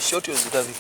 Short was David.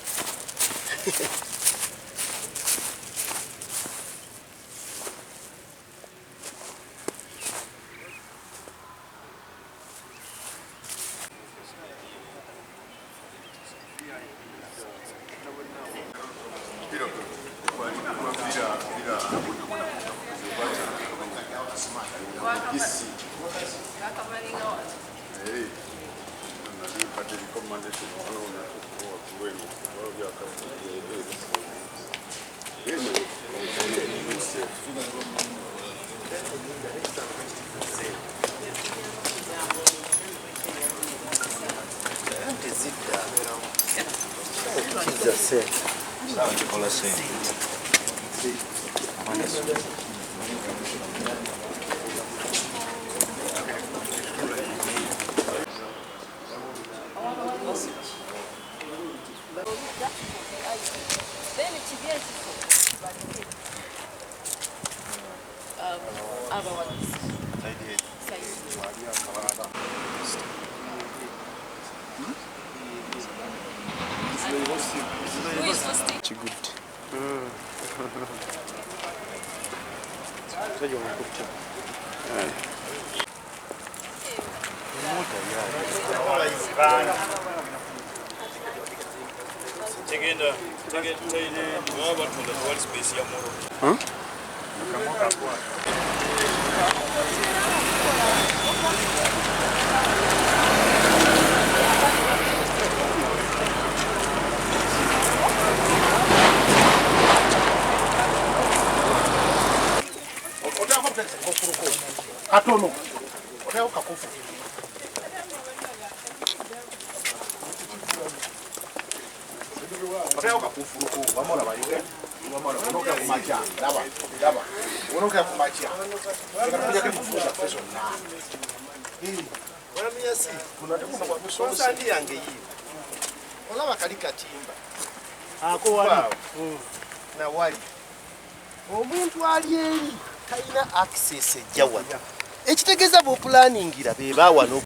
Atono. Oya ukakufu. Oya ukakufu wamora bayike. Wamora unoka kumacha. Daba. Unoka kumacha. Unakuja kufuza kesho na. Wana miasi. Unataka kwa kusoma sandi yange hii. Ola bakalika timba. Ako wali. Na wali. Omuntu ali eri kaina access ejjawa. Ekitegeza bo planning ira beba wano